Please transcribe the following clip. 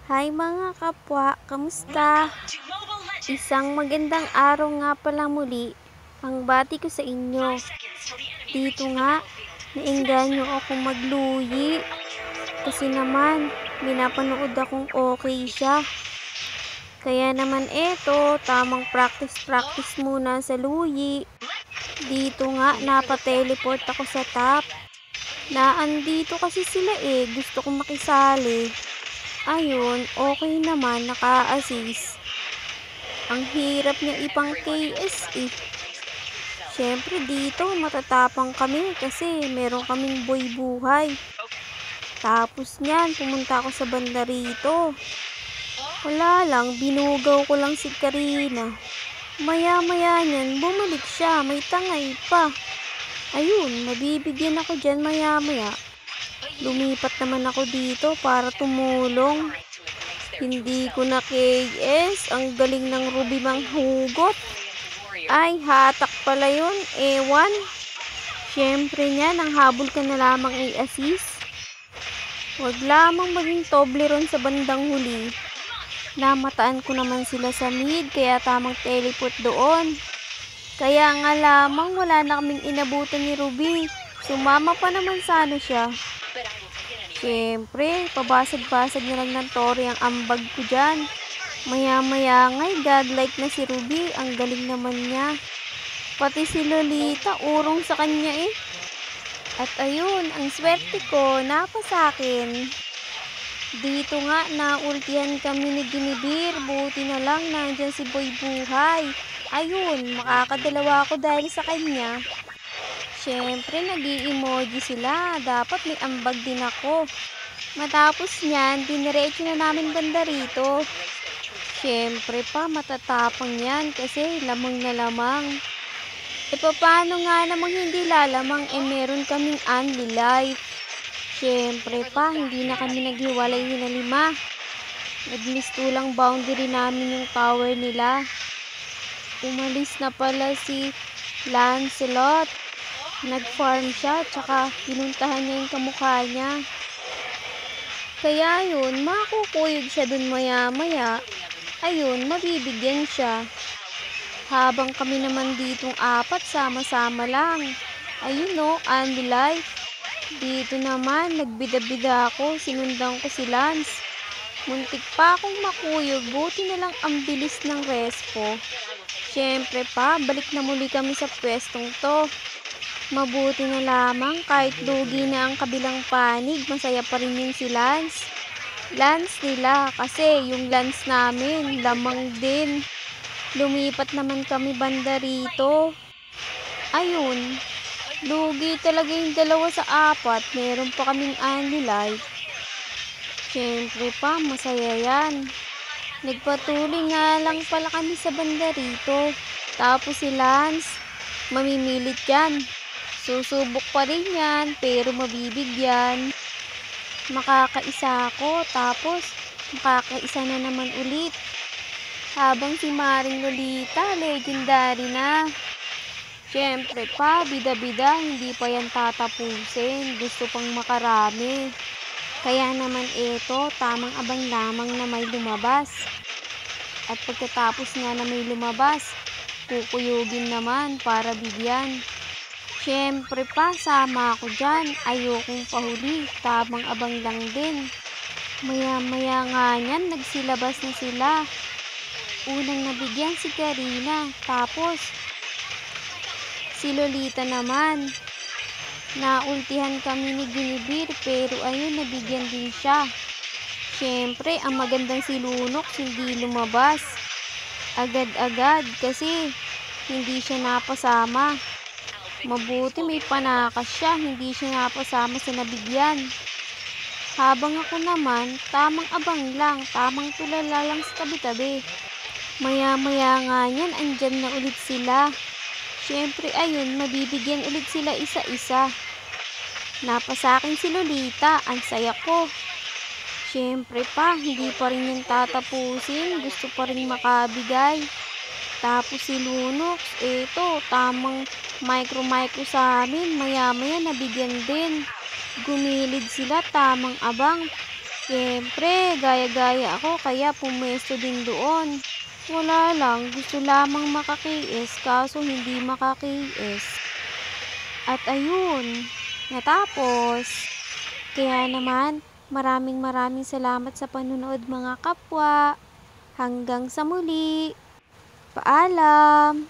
Hi mga kapwa, kamusta? Isang magandang araw nga pala muli ang bati ko sa inyo. Dito nga, naengganyo ako magluyi kasi naman minapanood akong okay siya. Kaya naman eto, tamang practice muna sa luyi. Dito nga, napateleport ako sa top. Naandito kasi sila gusto kong makisali. Ayun, okay naman, naka-assist. Ang hirap niya ipang KS Siyempre dito, matatapang kami kasi meron kaming boy buhay. Tapos niyan, pumunta ako sa banda rito. Wala lang, binugaw ko lang si Karina. Maya-maya niyan, bumalik siya, may tangay pa. Ayun, mabibigyan ako dyan maya-maya. Lumipat naman ako dito para tumulong. Hindi ko na KS, ang galing ng Ruby manghugot. Ay, hatak pala yun, ewan. Siyempre niyan, ang habol ka na lamang i-assist. Huwag lamang maging Toblerone sa bandang huli. Namataan ko naman sila sa mid, kaya tamang teleport doon. Kaya nga lamang wala na kaming inabutan ni Ruby. Sumama pa naman sana siya. Siyempre, pabasag-basag na lang ng Tori ang ambag ko dyan. Maya-maya nga'y godlike na si Ruby, ang galing naman niya. Pati si Lolita, urong sa kanya At ayun, ang swerte ko, napasakin. Dito nga, naultihan kami ni Ginibir, buti na lang nandyan si Boy Buhay. Ayun, makakadalawa ako dahil sa kanya. Siyempre, nag-i-emoji sila, dapat may ambag din ako. Matapos niyan, diniretso na namin banda rito. Siyempre pa, matatapang yan kasi lamang na lamang. Paano nga namang hindi lalamang meron kaming only life. Siyempre pa, hindi na kami naghiwalay na 5. Nagmistulang boundary namin yung tower nila. Umalis na pala si Lancelot. Nag-farm siya, tsaka pinuntahan niya yung kamukha niya. Kaya yun, makukuyog siya dun maya-maya. Ayun, mabibigyan siya. Habang kami naman ditong 4, sama-sama lang. Ayun only life. Dito naman, nagbida-bida ako, sinundan ko si Lance. Muntik pa akong makuyog, buti na lang ang bilis ng respo. Siyempre pa, balik na muli kami sa pwestong to. Mabuti na lamang, kahit lugi na ang kabilang panig, masaya pa rin yung si Lance. Lance nila, kasi yung Lance namin, lamang din. Lumipat naman kami banda rito. Ayun, lugi talaga yung 2 sa 4, meron pa kaming only life. Siyempre pa, masaya yan. Nagpatuloy nga lang pala kami sa banda rito. Tapos si Lance, mamimilit yan. Susubok pa rin yan, pero mabibigyan. Makakaisa ako, tapos makakaisa na naman ulit. Habang si Maring Lolita, legendary na. Siyempre pa, bida-bida, hindi pa yan tatapusin. Gusto pang makarami. Kaya naman tamang abang lamang na may lumabas. At pagkatapos nga na may lumabas, kukuyugin naman para bigyan. Siyempre pa, sama ako dyan. Ayokong pahuli, tamang abang lang din. Maya-maya nga yan, nagsilabas na sila. Unang nabigyan si Karina, tapos si Lolita naman. Naultihan kami ni Ginibir, pero ayun, nabigyan din siya. Siyempre, ang magandang si Lunox hindi lumabas agad-agad kasi hindi siya napasama. Mabuti may panakas siya, hindi siya napasama sa nabigyan. Habang ako naman, tamang abang lang, tamang tulala lang sa tabi-tabi. Maya-maya nga yan, andyan na ulit sila. Siyempre ayun, mabibigyan ulit sila isa-isa. Napasakin si Lolita, ang saya ko. Siyempre pa, hindi pa rin yung tatapusin, gusto pa rin makabigay. Tapos si Lunox, tamang micro sa amin, maya-maya nabigyan din. Gumilid sila, tamang abang. Siyempre, gaya-gaya ako kaya pumesto din doon. Wala lang, gusto lamang makakiis kaso hindi makakiis. At ayun, natapos. Kaya naman, maraming maraming salamat sa panunood mga kapwa. Hanggang sa muli. Paalam!